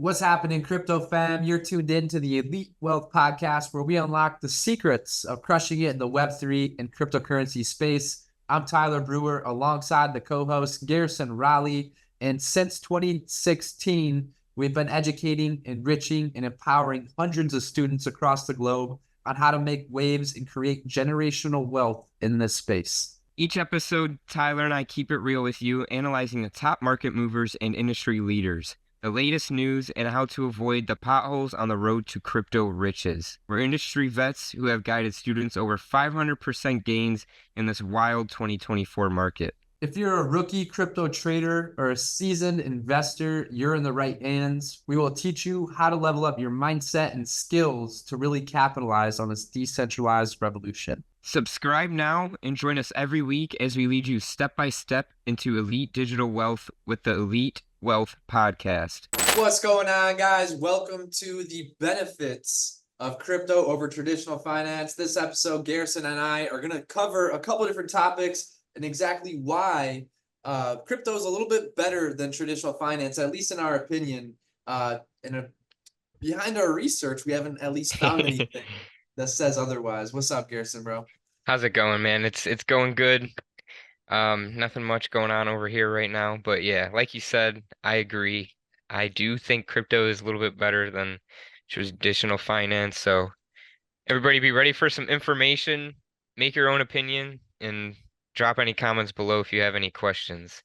What's happening, crypto fam? You're tuned in to the Elite Wealth Podcast, where we unlock the secrets of crushing it in the Web3 and cryptocurrency space. I'm Tyler Brewer, alongside the co-host Garrison Rolley, and since 2016, we've been educating, enriching, and empowering hundreds of students across the globe on how to make waves and create generational wealth in this space. Each episode, Tyler and I keep it real with you, analyzing the top market movers and industry leaders, the latest news, and how to avoid the potholes on the road to crypto riches. We're industry vets who have guided students over 500% gains in this wild 2024 market. If you're a rookie crypto trader or a seasoned investor, you're in the right hands. We will teach you how to level up your mindset and skills to really capitalize on this decentralized revolution. Subscribe now and join us every week as we lead you step by step into elite digital wealth with the Elite Wealth Podcast. What's going on, guys? Welcome to the benefits of crypto over traditional finance. This episode, Garrison and I are going to cover a couple different topics and exactly why crypto is a little bit better than traditional finance, at least in our opinion. Behind our research, we haven't at least found anything that says otherwise. What's up, Garrison, bro? How's it going, man? It's going good. Nothing much going on over here right now, but yeah, like you said, I agree. I do think crypto is a little bit better than traditional finance. So everybody be ready for some information, make your own opinion, and drop any comments below if you have any questions.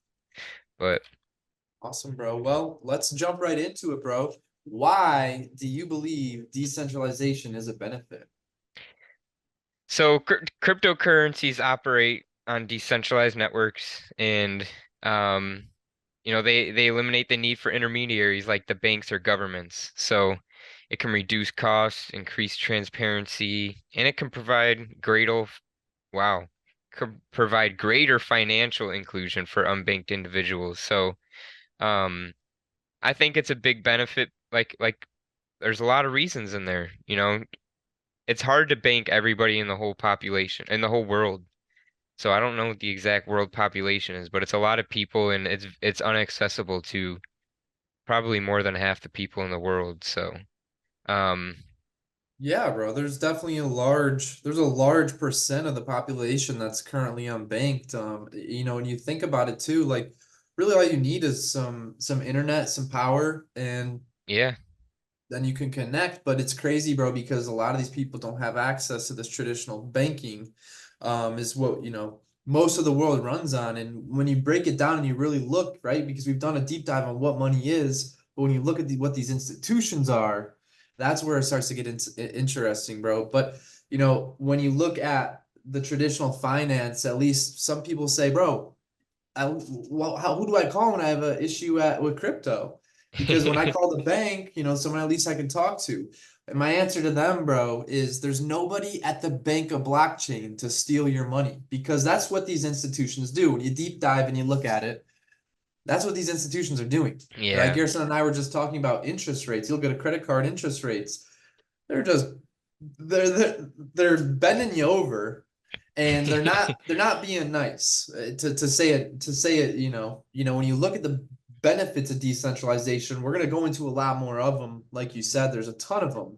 But awesome, bro. Well, let's jump right into it, bro. Why do you believe decentralization is a benefit? so cryptocurrencies operate on decentralized networks, and they eliminate the need for intermediaries like the banks or governments. So it can reduce costs, increase transparency, and it can provide greater financial inclusion for unbanked individuals. So I think it's a big benefit. Like there's a lot of reasons in there. It's hard to bank everybody in the whole population, in the whole world. So I don't know what the exact world population is, but it's a lot of people, and it's inaccessible to probably more than half the people in the world. So, Yeah, bro, there's definitely there's a large percent of the population that's currently unbanked. When you think about it too, like really all you need is some internet, some power, and yeah, then you can connect. But it's crazy, bro, because a lot of these people don't have access to this traditional banking, is what, most of the world runs on. And when you break it down and you really look, right, because we've done a deep dive on what money is, but when you look at what these institutions are, that's where it starts to get interesting, bro. But, when you look at the traditional finance, at least some people say, bro, who do I call when I have an issue with crypto? Because when I call the bank, someone at least I can talk to. And my answer to them, bro, is there's nobody at the bank of blockchain to steal your money, because that's what these institutions do. When you deep dive and you look at it, that's what these institutions are doing. Right? yeah, Garrison and I were just talking about interest rates. You'll get a credit card interest rates. They're just they're bending you over, and they're not being nice, to say it. When you look at the benefits of decentralization, we're going to go into a lot more of them. Like you said, there's a ton of them.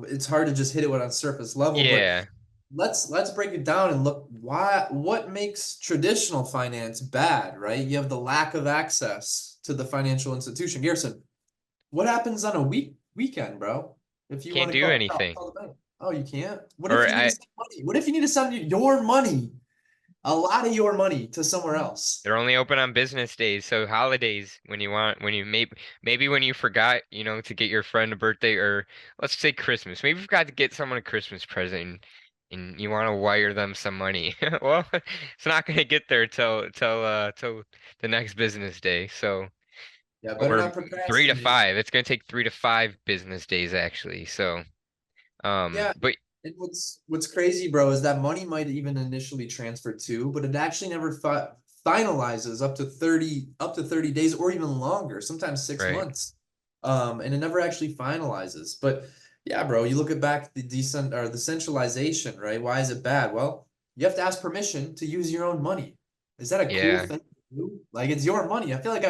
It's hard to just hit it on surface level, yeah. but let's break it down and look what makes traditional finance bad, right? You have the lack of access to the financial institution. Garrison, what happens on a weekend, bro? If you Can't want to do call anything. the bank. Oh, you can't? What if Or you need to send money? What if you need to send your money, a lot of your money, to somewhere else? they're only open on business days, so holidays when you maybe when you forgot, to get your friend a birthday, or let's say Christmas. Maybe you forgot to get someone a Christmas present and you want to wire them some money. Well, it's not going to get there till the next business day. So, Yeah, better or not 3 to 5. procrastinate. It's going to take 3 to 5 business days actually. So, Yeah. but And what's crazy, bro, is that money might even initially transfer too, but it actually never finalizes up to 30 days or even longer, sometimes six right. months. And it never actually finalizes. But yeah, bro, you look at back the centralization, right? Why is it bad? Well, you have to ask permission to use your own money. Is that a cool Yeah. thing to do? Like, it's your money. I feel like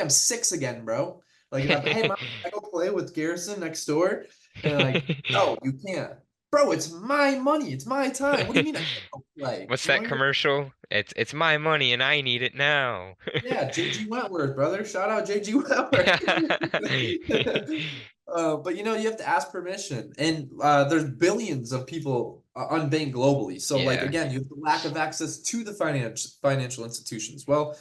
I'm six again, bro. Like if hey mom, I go play with Garrison next door, and like, no, you can't. Bro, it's my money. It's my time. What do you mean I can't go play? What's You know, that you're commercial? It's my money and I need it now. yeah, JG Wentworth, brother. Shout out JG Wentworth. But you know, you have to ask permission, and there's billions of people unbanked globally. So, like Yeah. again, you have the lack of access to the financial institutions. Well,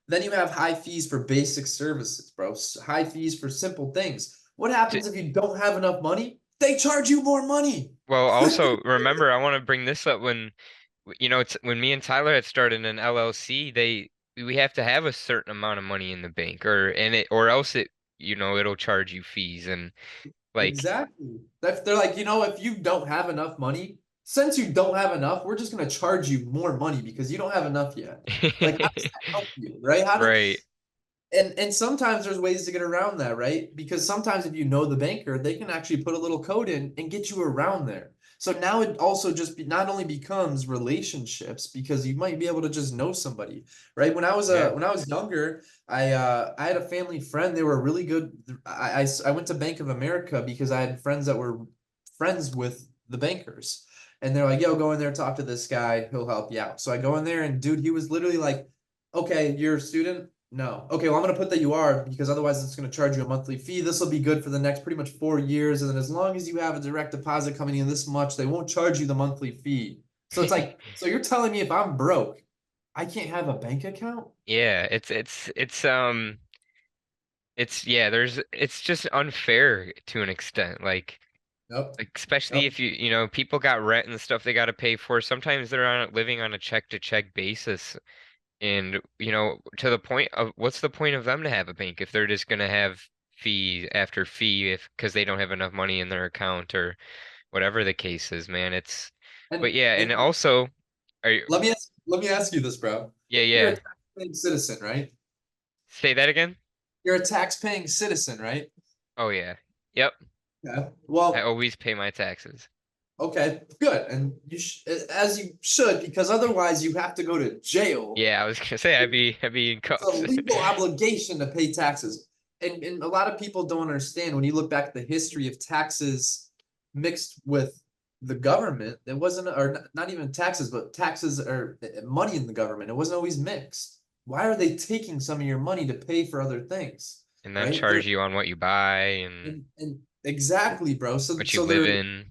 then you have high fees for basic services, bro. High fees for simple things. What T- happens if you don't have enough money? They charge you more money. Well, also remember, I want to bring this up when it's when me and Tyler had started an LLC, we have to have a certain amount of money in the bank or else it'll charge you fees and like Exactly. They're like, you know, if you don't have enough money, since you don't have enough, we're just gonna charge you more money because you don't have enough yet. Like, how does that help you, right? right. And sometimes there's ways to get around that, right? Because sometimes if you know the banker, they can actually put a little code in and get you around there. So now it also not only becomes relationships because you might be able to just know somebody, right? Yeah. When I was younger, I had a family friend. They were really good. I went to Bank of America because I had friends that were friends with the bankers. And they're like, yo, go in there, talk to this guy, he'll help you out. So I go in there and dude, he was literally like, okay, you're a student? No. Okay, well, I'm gonna put that you are because otherwise it's gonna charge you a monthly fee. This will be good for the next pretty much 4 years, and then as long as you have a direct deposit coming in this much, they won't charge you the monthly fee. So it's like, so you're telling me if I'm broke, I can't have a bank account? Yeah, it's just unfair to an extent. Nope. Like especially Nope. if people got rent and stuff they got to pay for. Sometimes they're living on a check to check basis. And, to the point of what's the point of them to have a bank if they're just gonna have fee after fee if because they don't have enough money in their account or whatever the case is, man. But yeah, And and also, are you, let me ask you this, bro. yeah, You're a yeah. tax-paying citizen, right? Say that again? You're a tax-paying citizen, right? Oh yeah. Yep. Yeah. I Well, always pay my taxes. okay, good, and as you should, because otherwise you have to go to jail. Yeah, I was gonna say I'd be in It's a cuffs. legal obligation to pay taxes. And a lot of people don't understand when you look back at the history of taxes mixed with the government, it wasn't, or not even taxes, but taxes or money in the government. It wasn't always mixed. Why are they taking some of your money to pay for other things? And then Right? charge you on what you buy and And exactly, bro. what you So live they're, in,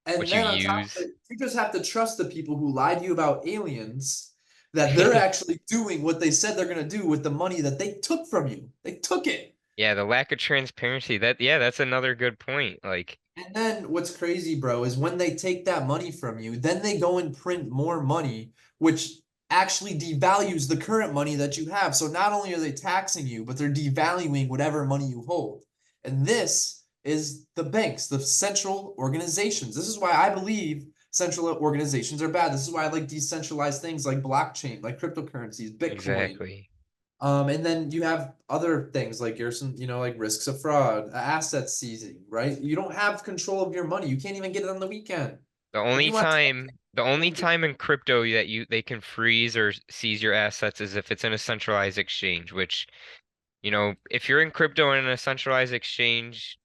and what you then on top of use. it, you just have to trust the people who lied to you about aliens, that they're actually doing what they said they're going to do with the money that they took from you. They took it. Yeah, the lack of transparency. Yeah, that's another good point. Like, And then what's crazy, bro, is when they take that money from you, then they go and print more money, which actually devalues the current money that you have. So not only are they taxing you, but they're devaluing whatever money you hold. And this is the banks, the central organizations. This is why I believe central organizations are bad. This is why I like decentralized things like blockchain, like cryptocurrencies, Bitcoin. exactly. And then you have other things like Garrison, you know, like risks of fraud, asset seizing, right? You don't have control of your money. You can't even get it on the weekend. If you want The only to, time in crypto that they can freeze or seize your assets is if it's in a centralized exchange, which, if you're in crypto in a centralized exchange,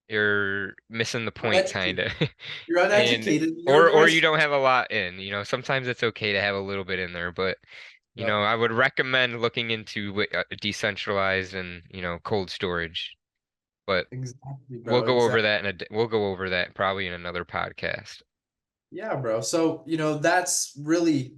you're missing the you're point kind uneducated. of. You're And uneducated. You're in or the or right. you don't have a lot in, sometimes it's okay to have a little bit in there, but Yep, I would recommend looking into decentralized and, cold storage. But exactly, we'll bro. go over Exactly. that we'll go over that probably in another podcast. Yeah, bro. So, you know, that's really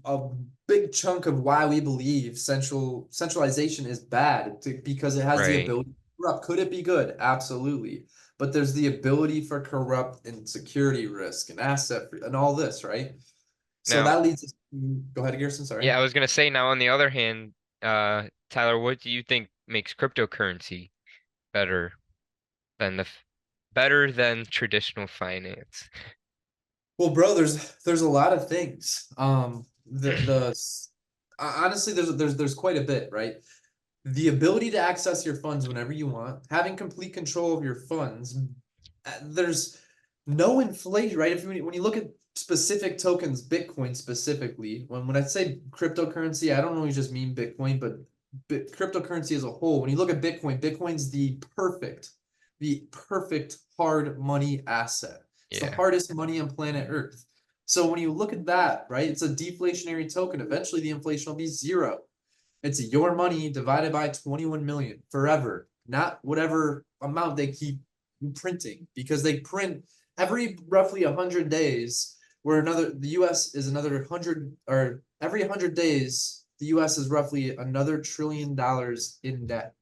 a big chunk of why we believe centralization is bad because it has the Right. ability to corrupt. Could it be good? Absolutely. But there's the ability for corrupt and security risk and and all this, right? So Now, that leads us to, go ahead, Garrison, sorry. yeah, I was gonna say now on the other hand, Tyler, what do you think makes cryptocurrency better than better than traditional finance? Well, bro, there's a lot of things. Honestly, there's quite a bit, right? The ability to access your funds whenever you want, having complete control of your funds. There's no inflation, right? If when you look at specific tokens, Bitcoin specifically, when I say cryptocurrency, I don't always just mean Bitcoin, but cryptocurrency as a whole, when you look at Bitcoin, Bitcoin's the perfect hard money asset. It's the Yeah. hardest money on planet Earth. So when you look at that, right, it's a deflationary token. Eventually, the inflation will be zero. It's your money divided by 21 million forever, not whatever amount they keep printing, because they print every roughly 100 days, where the US is another 100, or every 100 days, the US is roughly another $1 trillion in debt.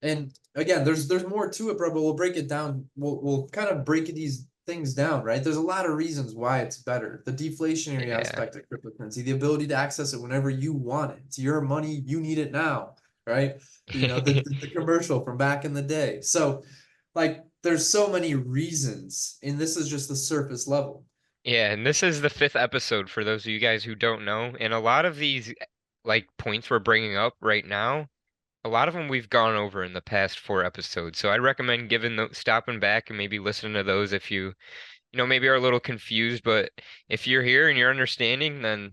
And again, there's more to it, bro, but we'll break it down. We'll kind of break these things down, right? There's a lot of reasons why it's better. The deflationary Yeah. aspect of cryptocurrency, the ability to access it whenever you want it. It's your money, you need it now, right? The commercial from back in the day. So, like, there's so many reasons, and this is just the surface level. Yeah, and this is the fifth episode for those of you guys who don't know. And a lot of these like points we're bringing up right now, a lot of them we've gone over in the past four episodes. So I'd recommend stopping back and maybe listening to those if you maybe are a little confused, but if you're here and you're understanding, then,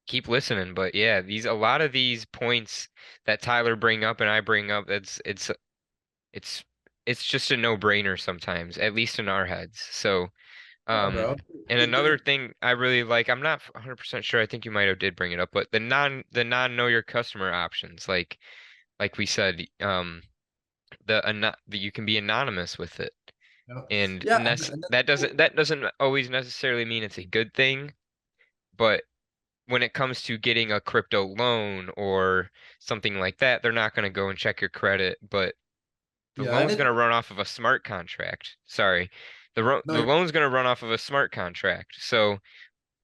keep listening. But yeah, a lot of these points that Tyler bring up and I bring up, it's it's just a no-brainer sometimes, at least in our heads. So, Yeah, um, bro. and another thing I really like, I'm not 100% sure, I think you might have did bring it up, but the non know your customer options, like we said, the you can be anonymous with it. And Yeah, that doesn't always necessarily mean it's a good thing, but when it comes to getting a crypto loan or something like that, they're not going to go and check your credit, but the yeah, and loan's going it to run off of a smart contract. Sorry. The no, loan's going to run off of a smart contract. So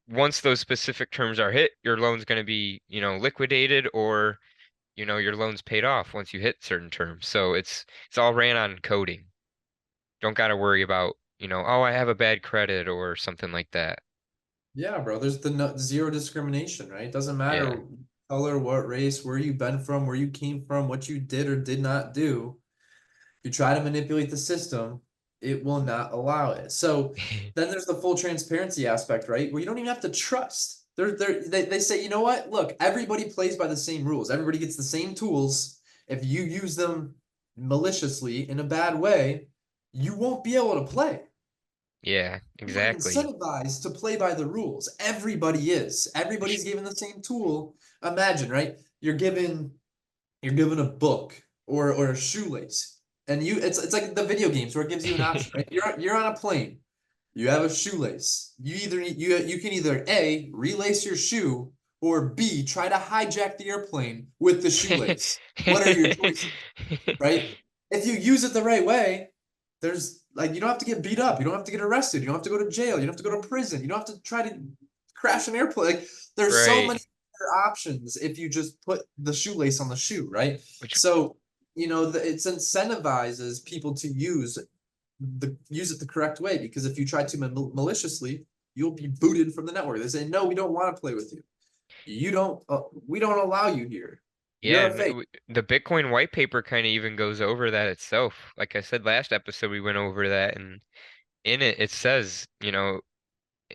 once those specific terms are hit, your loan's going to be, liquidated, or, your loan's paid off once you hit certain terms. So it's all ran on coding. Don't got to worry about, oh, I have a bad credit or something like that. yeah, bro. There's the no, zero discrimination, right? It doesn't Yeah. matter color, what race, where you've been from, where you came from, what you did or did not do. If you try to manipulate the system, it will not allow it. So then there's the full transparency aspect, right? Where you don't even have to trust. They say, you know what? Look, everybody plays by the same rules. Everybody gets the same tools. If you use them maliciously in a bad way, you won't be able to play. Yeah, You are exactly. incentivized to play by the rules. Everybody is. Everybody's given the same tool. Imagine, right? You're given a book or a shoelace, and it's like the video games where it gives you an option, right? You're on a plane. You have a shoelace. You can either A, relace your shoe, or B, try to hijack the airplane with the shoelace. What are your choices, right? If you use it the right way, there's like you don't have to get beat up, you don't have to get arrested, you don't have to go to jail, you don't have to go to prison, you don't have to try to crash an airplane. Like there's so Right. many other options if you just put the shoelace on the shoe, right? Which, So it's incentivizes people to use it the correct way, because if you try to maliciously, you'll be booted from the network. They say, no, we don't want to play with you. You don't. We don't allow you here. yeah, You're a and fake. the Bitcoin white paper kind of even goes over that itself. Like I said last episode, we went over that, and in it, it says, in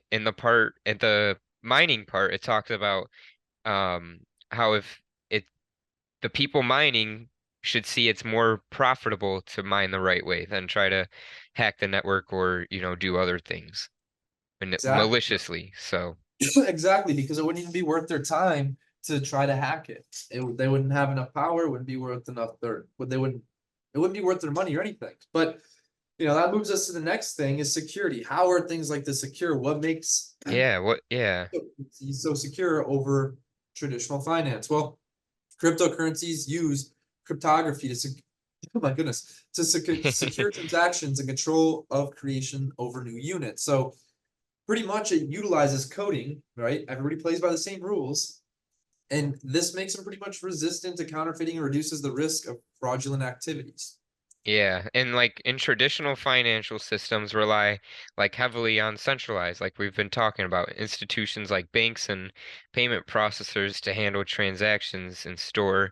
at the mining part, it talks about how if it the people mining should see it's more profitable to mine the right way than try to hack the network or, do other things Exactly. maliciously. So, Exactly, because it wouldn't even be worth their time to try to hack it. They wouldn't have enough power. It wouldn't be worth enough their. But they wouldn't. It wouldn't be worth their money or anything. But that moves us to the next thing: is security. How are things like this secure? What makes yeah. so secure over traditional finance? Well, cryptocurrencies use cryptography oh my goodness, to secure transactions and control of creation over new units. So pretty much it utilizes coding, right? Everybody plays by the same rules. And this makes them pretty much resistant to counterfeiting and reduces the risk of fraudulent activities. Yeah, and like in traditional financial systems rely like heavily on centralized, like we've been talking about, institutions like banks and payment processors to handle transactions and store,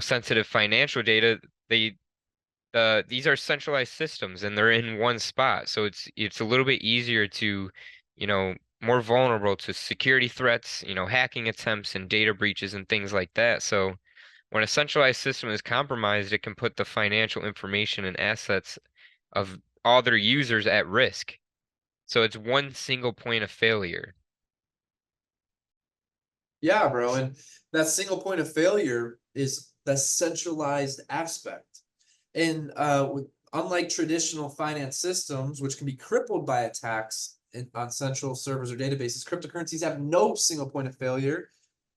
sensitive financial data. These are centralized systems and they're in one spot. So it's a little bit easier to, more vulnerable to security threats, hacking attempts and data breaches and things like that. So When a centralized system is compromised, it can put the financial information and assets of all their users at risk. So it's one single point of failure. Yeah, bro. And that single point of failure is the centralized aspect. And unlike traditional finance systems, which can be crippled by attacks on central servers or databases, cryptocurrencies have no single point of failure.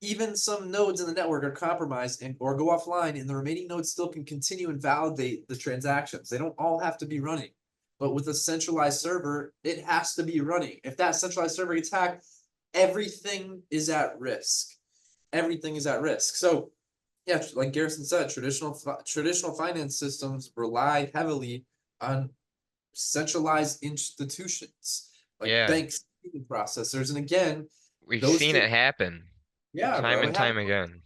Even some nodes in the network are compromised or go offline, and the remaining nodes still can continue and validate the transactions. They don't all have to be running. But with a centralized server, it has to be running. If that centralized server gets hacked, everything is at risk. Everything is at risk. So yeah, like Garrison said, traditional finance systems rely heavily on centralized institutions like Yeah, banks, processors, and again, we've those seen things. it happen Yeah, time bro, and it happens. time again.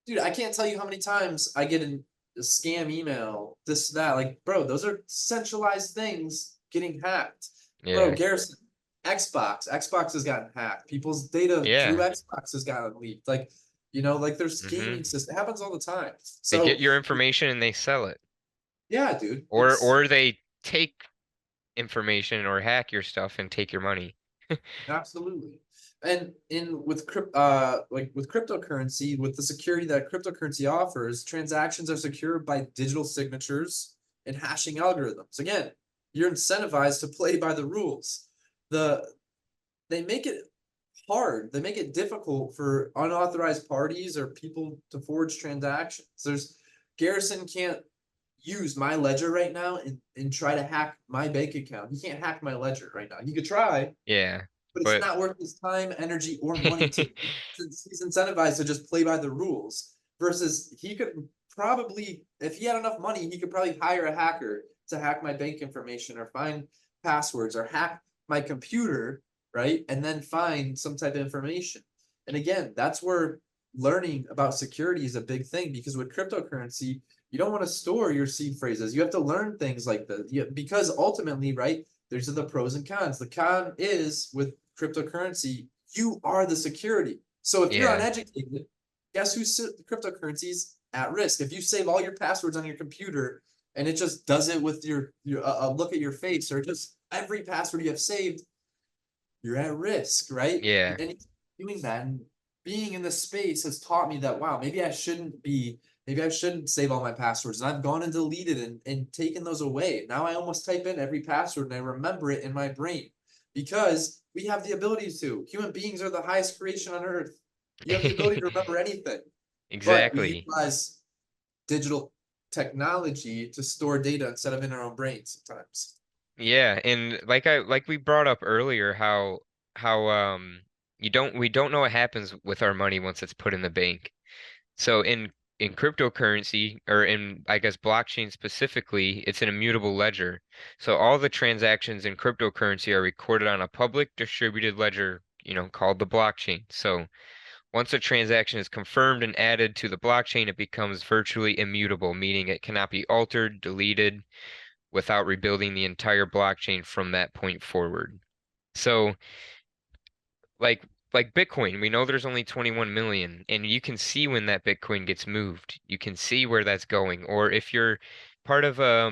Dude, I can't tell you how many times I get a scam email, this, that. Like, bro, those are centralized things getting hacked. Bro, Yeah. Garrison, Xbox has gotten hacked. People's data through Yeah. Xbox has gotten leaked. Like, like there's hmm gaming system. It happens all the time. They get So, your information and they sell it. yeah, dude, Or they take information or hack your stuff and take your money. absolutely. And in with like with cryptocurrency, with the security that cryptocurrency offers, transactions are secured by digital signatures and hashing algorithms. Again, you're incentivized to play by the rules. The They make it hard. They make it difficult for unauthorized parties or people to forge transactions. Garrison can't use my ledger right now and try to hack my bank account. He can't hack my ledger right now. He could try, Yeah. but it's But not worth his time, energy, or money to, since he's incentivized to just play by the rules. Versus he could probably, if he had enough money, he could probably hire a hacker to hack my bank information or find passwords or hack my computer, right? And then find some type of information. And again, that's where learning about security is a big thing because with cryptocurrency, you don't want to store your seed phrases. You have to learn things like this because ultimately, right? There's the pros and cons. The con is with cryptocurrency, you are the security. So if you're yeah. uneducated, guess who's cryptocurrency's at risk? If you save all your passwords on your computer and it just does it with your look at your face or just every password you have saved, you're at risk, right? Yeah. And doing that and being in this space has taught me that wow, maybe I shouldn't save all my passwords. And I've gone and deleted and taken those away. Now I almost type in every password and I remember it in my brain because we have the ability to. Human beings are the highest creation on earth. You have the ability to remember anything, but we Exactly. utilize digital technology to store data instead of in our own brains sometimes. Yeah, and like we brought up earlier how you don't we don't know what happens with our money once it's put in the bank. So in cryptocurrency or in I guess blockchain specifically, it's an immutable ledger. So all the transactions in cryptocurrency are recorded on a public distributed ledger, called the blockchain. So once a transaction is confirmed and added to the blockchain, it becomes virtually immutable, meaning it cannot be altered, deleted without rebuilding the entire blockchain from that point forward. So like like Bitcoin, we know there's only 21 million, and you can see when that Bitcoin gets moved. You can see where that's going. Or if you're part of a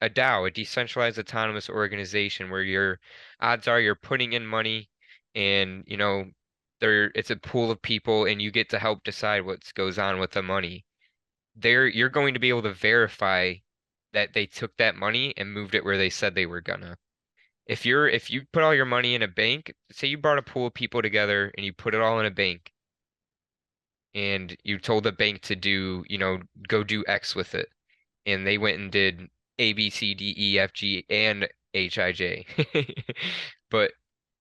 DAO, a decentralized autonomous organization, where your odds are you're putting in money, and it's a pool of people, and you get to help decide what goes on with the money. You're going to be able to verify that they took that money and moved it where they said they were gonna. If you put all your money in a bank, say you brought a pool of people together and you put it all in a bank and you told the bank to go do X with it, and they went and did A, B, C, D, E, F, G, and H, I, J. But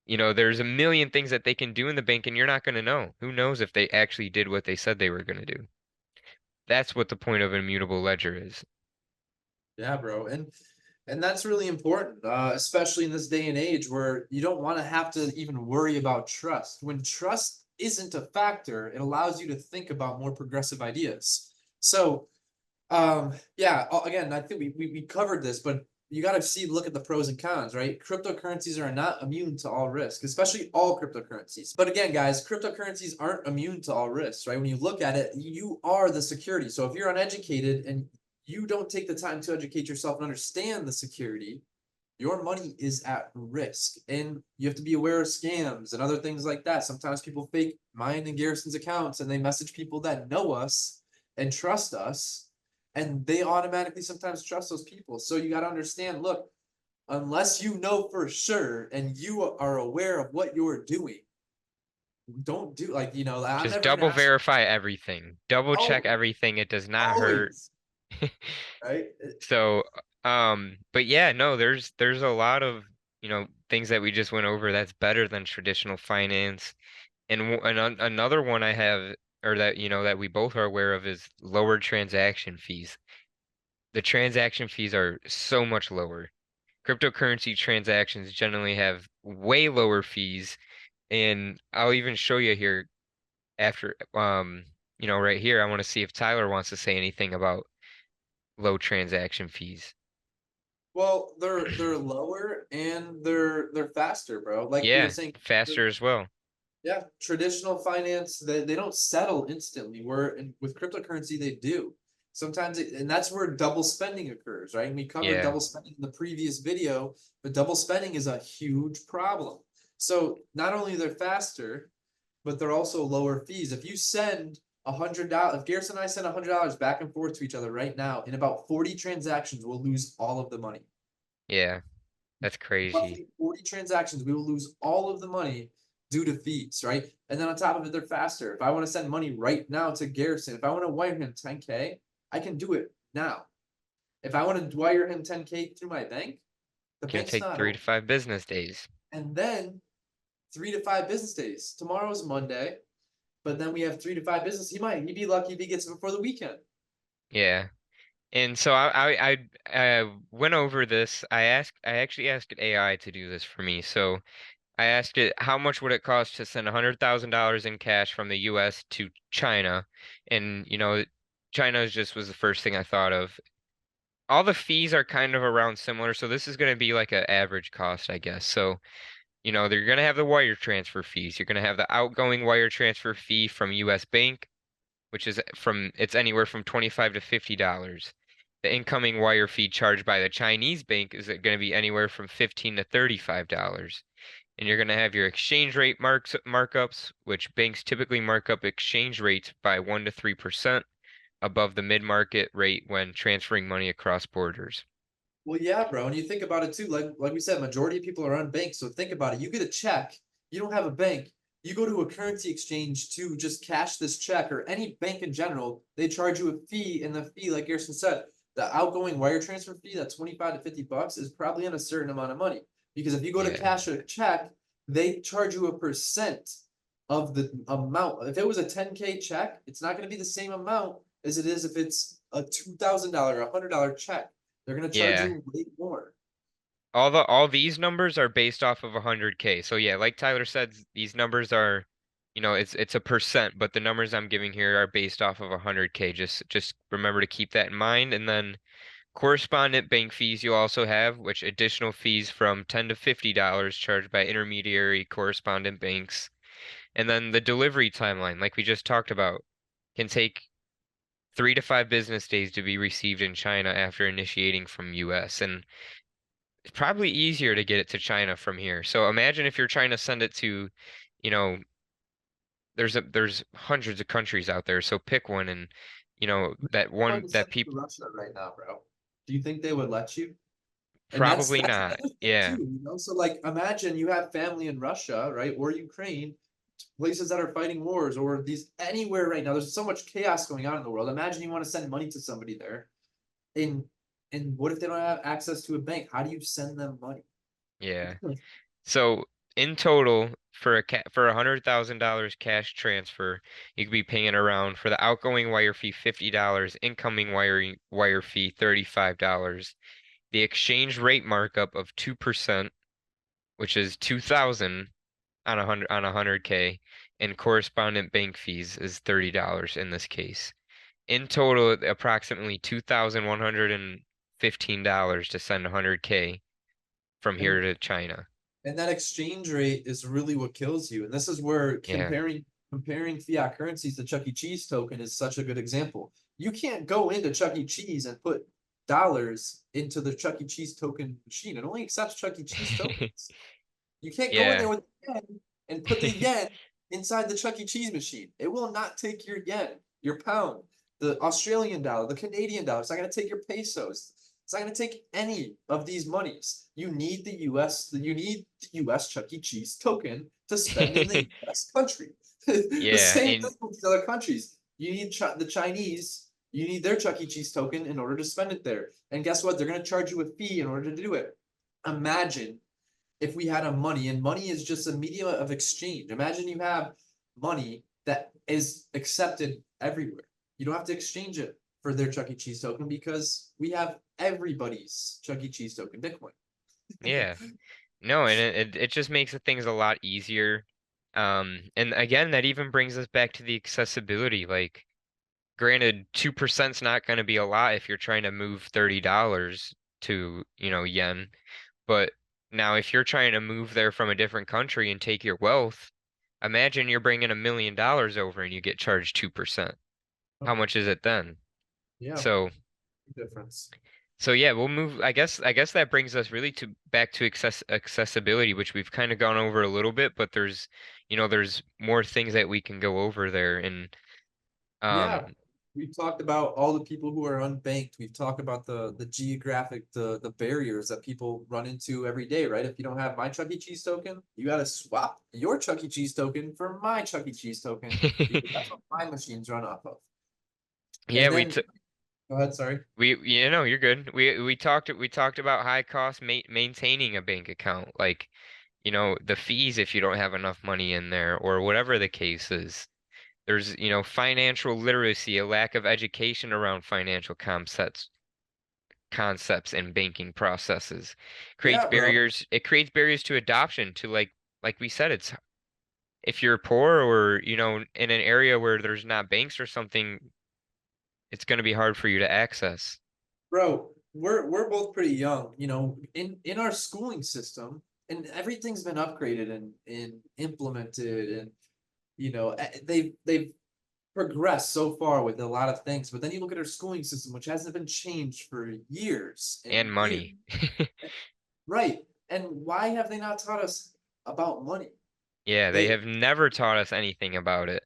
there's a million things that they can do in the bank and you're not going to know. Who knows if they actually did what they said they were going to do? That's what the point of an immutable ledger is. Yeah, bro. And that's really important, especially in this day and age where you don't want to have to even worry about trust. When trust isn't a factor, it allows you to think about more progressive ideas. So, yeah, again, I think we covered this, but you got to look at the pros and cons, right? Cryptocurrencies are not immune to all risk, especially all cryptocurrencies. But again, guys, cryptocurrencies aren't immune to all risks, right? When you look at it, you are the security. So if you're uneducated and you don't take the time to educate yourself and understand the security, your money is at risk, and you have to be aware of scams and other things like that. Sometimes people fake mine and Garrison's accounts and they message people that know us and trust us, and they automatically sometimes trust those people. So you got to understand, look, unless you know for sure and you are aware of what you're doing, don't do, like, I'm Just never gonna double ask. verify everything. Double check Oh, everything. It does not hurt. always, right? So, but yeah, no, there's a lot of, things that we just went over that's better than traditional finance. And, another one I have, or that, that we both are aware of, is lower transaction fees. The transaction fees are so much lower. Cryptocurrency transactions generally have way lower fees, and I'll even show you here after, right here. I want to see if Tyler wants to say anything about low transaction fees. Well, they're lower and they're faster, bro. Like we were Yeah, saying, faster as well. yeah, traditional finance, they don't settle instantly. With cryptocurrency, they do. Sometimes and that's where double spending occurs, right? And we covered Yeah, double spending in the previous video, but double spending is a huge problem. So not only they're faster, but they're also lower fees. If you send $100, if Garrison and I send $100 back and forth to each other right now, in about 40 transactions, we'll lose all of the money. yeah, that's crazy. Roughly 40 transactions, we will lose all of the money due to fees, right? And then on top of it, they're faster. If I want to send money right now to Garrison, if I want to wire him 10K, I can do it now. If I want to wire him 10K through my bank, the Gonna bank's take not three to open. five business days. And then 3 to 5 business days. Tomorrow's Monday, but then we have 3 to 5 business. He'd be lucky if he gets it before the weekend. Yeah. And so I went over this. I actually asked AI to do this for me. So I asked it how much would it cost to send $100,000 in cash from the US to China? And China was the first thing I thought of. All the fees are kind of around similar, so this is going to be like an average cost, I guess. So, they're going to have the wire transfer fees. You're going to have the outgoing wire transfer fee from US Bank, which is it's anywhere from 25 to $50. The incoming wire fee charged by the Chinese bank is going to be anywhere from 15 to $35. And you're going to have your exchange rate markups, which banks typically mark up exchange rates by 1 to 3% above the mid-market rate when transferring money across borders. Well, yeah, bro. And you think about it too. Like we said, majority of people are unbanked. So think about it. You get a check. You don't have a bank. You go to a currency exchange to just cash this check, or any bank in general. They charge you a fee, and the fee, like Garrison said, the outgoing wire transfer fee, that 25 to $50, is probably on a certain amount of money. Because if you go to Yeah, cash a check, they charge you a percent of the amount. If it was a 10K check, it's not going to be the same amount as it is if it's a $2,000, $100 check. They're gonna charge yeah. you way more. All these numbers are based off of 100K. So yeah, like Tyler said, these numbers are, it's a percent, but the numbers I'm giving here are based off of 100K. Just remember to keep that in mind. And then correspondent bank fees you also have, which additional fees from 10 to $50 charged by intermediary correspondent banks. And then the delivery timeline, like we just talked about, can take 3 to 5 business days to be received in China after initiating from US. And it's probably easier to get it to China from here. So imagine if you're trying to send it to, you know, there's hundreds of countries out there. So pick one, and that Trying one to that send it to people Russia right now, bro. Do you think they would let you? And that's probably that's not. another thing Yeah. too. So like imagine you have family in Russia, right, or Ukraine, places that are fighting wars, or these anywhere right now. There's so much chaos going on in the world. Imagine you want to send money to somebody there. And and what if they don't have access to a bank? How do you send them money? Yeah. So in total, for $100,000 cash transfer, you could be paying around, for the outgoing wire fee $50, incoming wire fee $35, the exchange rate markup of 2%, which is 2,000 on 100K, and correspondent bank fees is $30 in this case. In total, approximately $15 to send 100K from here And to China. and that exchange rate is really what kills you. And this is where Yeah. comparing fiat currencies to Chuck E. Cheese token is such a good example. You can't go into Chuck E. Cheese and put dollars into the Chuck E. Cheese token machine. It only accepts Chuck E. Cheese tokens. You can't go in Yeah. there with yen and put the yen inside the Chuck E. Cheese machine. It will not take your yen, your pound, the Australian dollar, the Canadian dollar. It's not going to take your pesos. It's not going to take any of these monies. You need the US Chuck E. Cheese token to spend in the US country. The Yeah, same and thing with other countries. You need the Chinese, you need their Chuck E. Cheese token in order to spend it there. And guess what? They're going to charge you a fee in order to do it. Imagine if we had a money, and money is just a medium of exchange. Imagine you have money that is accepted everywhere. You don't have to exchange it for their Chuck E. Cheese token because we have everybody's Chuck E. Cheese token, Bitcoin. yeah. No, and it just makes the things a lot easier. And again, that even brings us back to the accessibility. Like, granted, 2%'s not going to be a lot if you're trying to move $30 to, yen. But now if you're trying to move there from a different country and take your wealth, imagine you're bringing $1 million over and you get charged 2%. How Oh, much is it then? yeah, So, difference. so yeah, we'll move. I guess that brings us really to back to accessibility, which we've kind of gone over a little bit, but there's more things that we can go over there. And Yeah, um, we've talked about all the people who are unbanked. We've talked about the geographic the barriers that people run into every day, right? If you don't have my Chuck E. Cheese token, you got to swap your Chuck E. Cheese token for my Chuck E. Cheese token because that's what my machines run off of. yeah, And then, go ahead, sorry. you're good. We talked about high cost maintaining a bank account, like the fees if you don't have enough money in there or whatever the case is. There's financial literacy, a lack of education around financial concepts and banking processes. Yeah, bro. It creates barriers to adoption to like we said, it's if you're poor or in an area where there's not banks or something, it's going to be hard for you to access. Bro, we're both pretty young, in our schooling system, and everything's been upgraded and implemented, and they've progressed so far with a lot of things. But then you look at our schooling system, which hasn't been changed for years and And years. money. Right. And why have they not taught us about money? Yeah, they They have never taught us anything about it.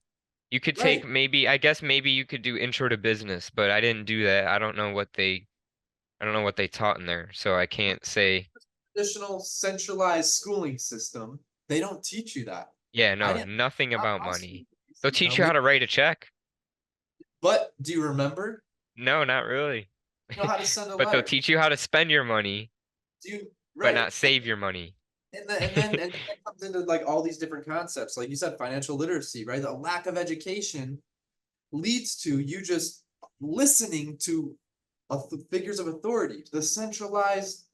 You could take right. maybe, I guess maybe you could do intro to business, but I didn't do that. I don't know what they taught in there, so I can't say. Traditional centralized schooling system, they don't teach you that. Yeah, I no, didn't nothing not about my school. money. They'll teach you We how to write a check. but do you remember? No, not really. You know how to send a But they'll letter. teach you how to spend your money, Do you but right. not save your money. And then that comes into like all these different concepts, like you said, financial literacy, right? The lack of education leads to you just listening to figures of authority, the centralized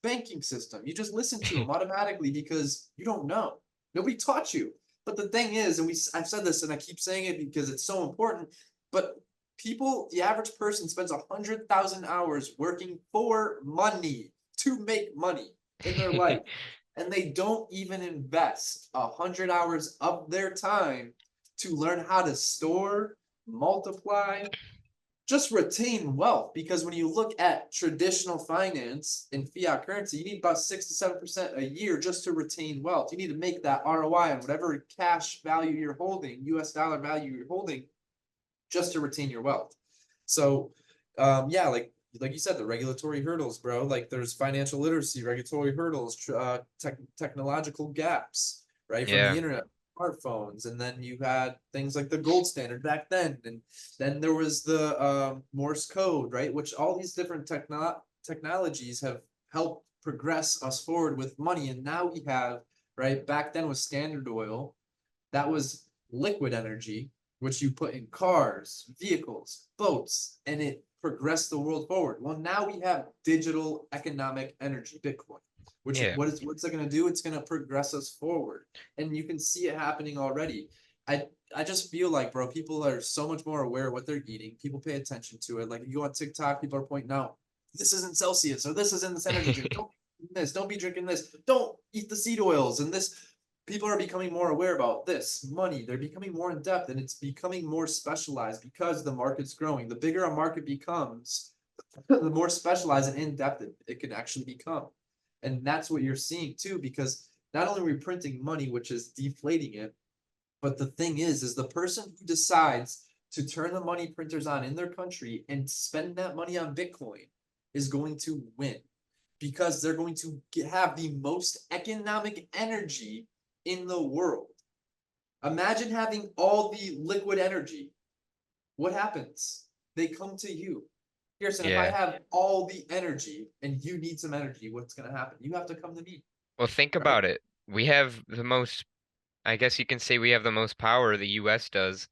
banking system. You just listen to them automatically because you don't know. Nobody taught you. But the thing is, and I've said this and I keep saying it because it's so important, but the average person spends 100,000 hours working for money to make money in their life. And they don't even invest 100 hours of their time to learn how to store, multiply, just retain wealth, because when you look at traditional finance in fiat currency, you need about 6 to 7% a year just to retain wealth. You need to make that ROI on whatever cash value you're holding, US dollar value you're holding, just to retain your wealth. So, yeah, like you said, the regulatory hurdles, bro. Like there's financial literacy, regulatory hurdles, technological gaps, right? From the Yeah, internet, smartphones, and then you had things like the gold standard back then, and then there was the Morse code, right? Which all these different technologies have helped progress us forward with money, and now we have, right? Back then was Standard Oil, that was liquid energy, which you put in cars, vehicles, boats, and it progressed the world forward. Well, now we have digital economic energy, Bitcoin, which yeah, what's it going to do? It's going to progress us forward, and you can see it happening already. I just feel like, bro, people are so much more aware of what they're eating. People pay attention to it. Like you go on TikTok, people are pointing out this isn't Celsius, or this isn't this energy drink. Don't be this, don't be drinking this, don't eat the seed oils, and this. People are becoming more aware about this money. They're becoming more in depth, and it's becoming more specialized because the market's growing. The bigger a market becomes, the more specialized and in depth it can actually become. And that's what you're seeing too, because not only are we printing money, which is deflating it, but the thing is the person who decides to turn the money printers on in their country and spend that money on Bitcoin is going to win because they're going to have the most economic energy in the world. Imagine having all the liquid energy. What happens? They come to you. Garrison, if I Yeah. have all the energy and you need some energy, what's going to happen? You have to come to me, Well, think right? about it. We have the most, I guess you can say we have the most power, the US does.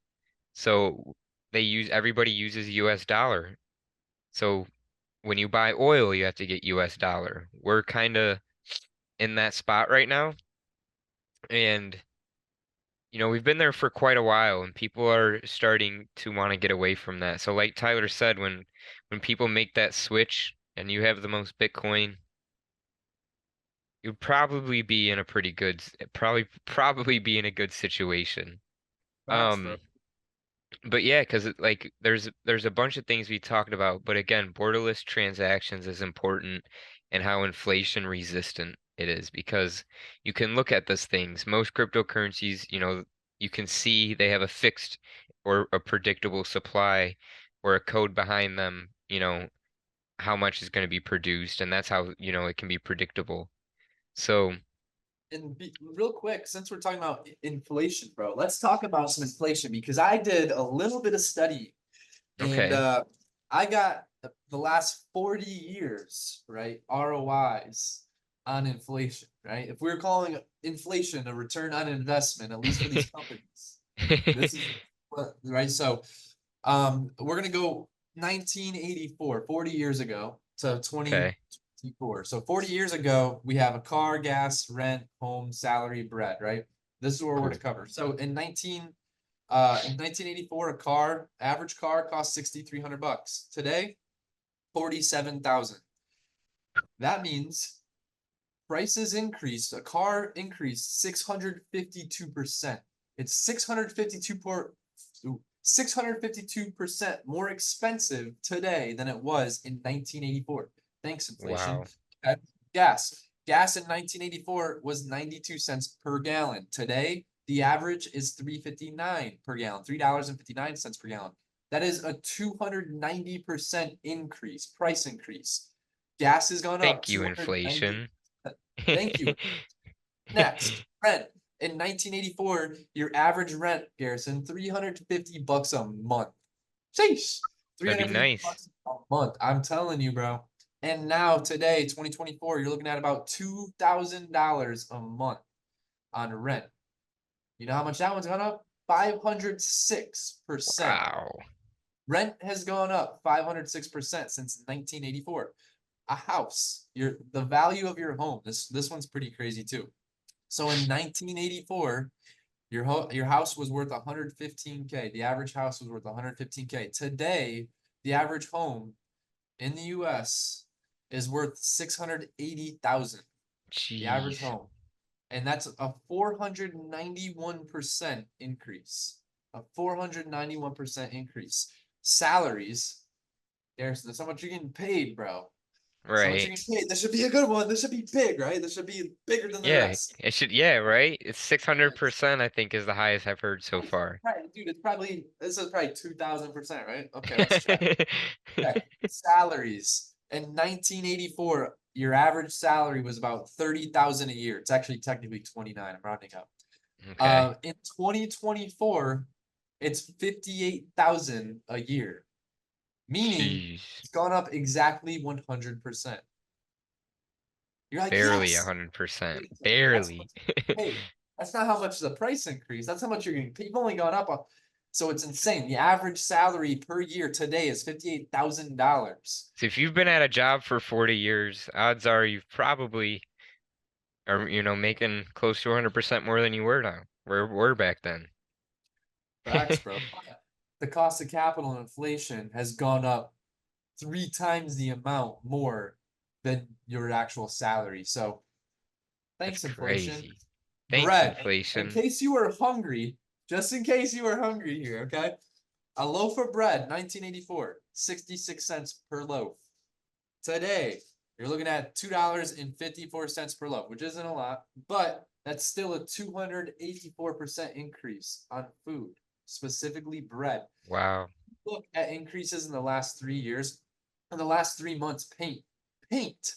So everybody uses US dollar. So when you buy oil, you have to get US dollar. We're kind of in that spot right now. And, we've been there for quite a while and people are starting to want to get away from that. So like Tyler said, when people make that switch and you have the most Bitcoin, you'd probably be in a pretty good, probably be in a good situation. Facts, bro. Um, but yeah, because like there's a bunch of things we talked about, but again, borderless transactions is important and how inflation resistant it is because you can look at those things. Most cryptocurrencies, you can see they have a fixed or a predictable supply or a code behind them, how much is going to be produced, and that's how, it can be predictable. So, And real quick, since we're talking about inflation, bro, let's talk about some inflation because I did a little bit of study and okay, I got the last 40 years, right? ROIs on inflation, right? If we're calling inflation a return on investment, at least for these companies, this is what, right? So we're gonna go 1984, 40 years ago to okay, 2024. So 40 years ago, we have a car, gas, rent, home, salary, bread, right? This is what we're cool. gonna cover. So in 1984, a average car cost 6,300 bucks. Today, 47,000. That means prices increased. A car increased 652%. It's 652% more expensive today than it was in 1984. Thanks, inflation. Wow. Okay. Gas in 1984 was 92 cents per gallon. Today, the average is 3.59 per gallon, $3.59 per gallon. That is a 290% increase, price increase. Gas has gone up Thank you, 290. inflation. Thank you. Next, rent. In 1984, your average rent, Garrison, 350 bucks a month. Sheesh. That'd be 350 nice. bucks a month. I'm telling you, bro. And now today, 2024, you're looking at about $2,000 a month on rent. You know how much that one's gone up? 506%. Wow. Rent has gone up 506% since 1984. A house, the value of your home. This one's pretty crazy too. So in 1984, your house was worth 115K. The average house was worth 115K. Today, the average home in the US is worth 680,000. The average Jeez. home. And that's a 491% increase. A 491% increase. Salaries, Garrison, that's how much you're getting paid, bro. So much Right. you're getting paid. This should be a good one. This should be big, right? This should be bigger than the Yeah, rest. it should, yeah, right? It's 600%, I think, is the highest I've heard so far. Right, dude, this is probably 2,000%, right? Okay, let's check. Check. Salaries. In 1984, your average salary was about 30,000 a year. It's actually technically 29. I'm rounding up. Okay. In 2024, it's 58,000 a year, meaning Jeez. it's gone up exactly 100%. You're like, Barely yes. 100%. That's Barely. what's paid. That's not how much the price increase. That's how much you're getting paid. You've only gone up on. So it's insane. The average salary per year today is $58,000. So if you've been at a job for 40 years, odds are you've probably are, making close to 100% more than you were now. Were back then. Facts, bro. The cost of capital and inflation has gone up 3 times the amount more than your actual salary. So That's thanks, inflation. crazy. Thanks, Bread. In inflation. case you were hungry, just in case you were hungry here, okay? A loaf of bread, 1984, 66 cents per loaf. Today, you're looking at $2.54 per loaf, which isn't a lot, but that's still a 284% increase on food, specifically bread. Wow. Look at increases in the last 3 years. In the last 3 months, paint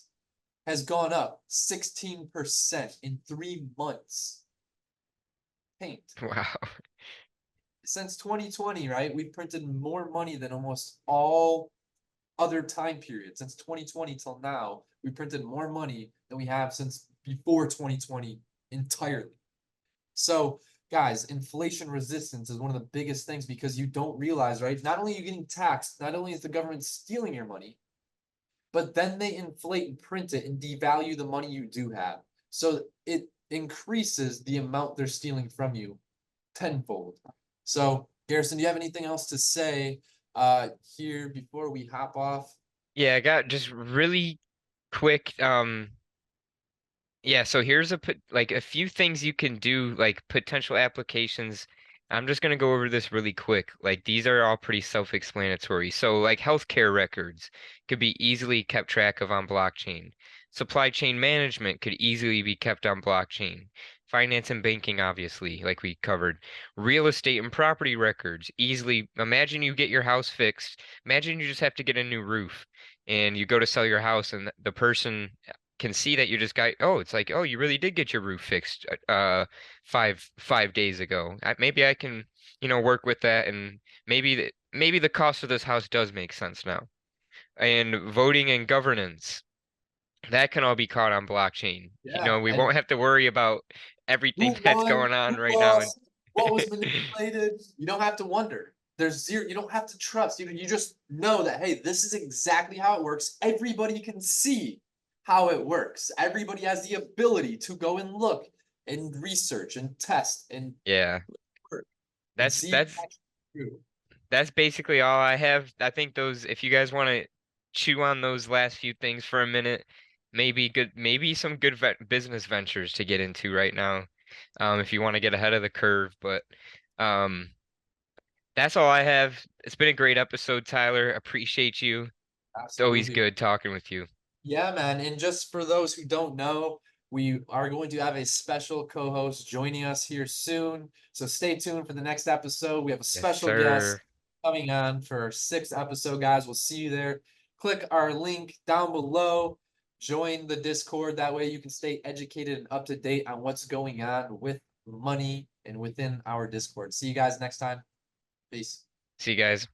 has gone up 16% in 3 months. Paint. Wow. Since 2020, right? We've printed more money than almost all other time periods. Since 2020 till now, we printed more money than we have since before 2020 entirely. So, guys, inflation resistance is one of the biggest things because you don't realize, right? Not only are you getting taxed, not only is the government stealing your money, but then they inflate and print it and devalue the money you do have. So it increases the amount they're stealing from you tenfold. So, Garrison, do you have anything else to say here before we hop off? Yeah, I got just really quick. Yeah, so here's like a few things you can do, like potential applications. I'm just gonna go over this really quick. Like these are all pretty self-explanatory. So like healthcare records could be easily kept track of on blockchain. Supply chain management could easily be kept on blockchain. Finance and banking, obviously, like we covered. Real estate and property records, easily. Imagine you get your house fixed. Imagine you just have to get a new roof and you go to sell your house and the person can see that you just got, oh, it's like, oh, you really did get your roof fixed 5 days ago. Maybe I can, work with that, and maybe the cost of this house does make sense now. And voting and governance, that can all be caught on blockchain. Yeah, We and won't have to worry about everything who that's won, going on who right now. And lost, what was manipulated. You don't have to wonder. There's zero, you don't have to trust. You just know that, hey, this is exactly how it works. Everybody can see how it works. Everybody has the ability to go and look and research and test and yeah, work and that's see if that's it's true. that's basically all I have. I think those, if you guys want to chew on those last few things for a minute, maybe some good business ventures to get into right now, if you want to get ahead of the curve. But um, that's all I have. It's been a great episode, Tyler. Appreciate you. It's always Absolutely. good talking with you. Yeah, man. And just for those who don't know, we are going to have a special co-host joining us here soon. So stay tuned for the next episode. We have a Yes, special guest sir. coming on for our 6th episode, guys. We'll see you there. Click our link down below. Join the Discord. That way you can stay educated and up to date on what's going on with money and within our Discord. See you guys next time. Peace. See you guys.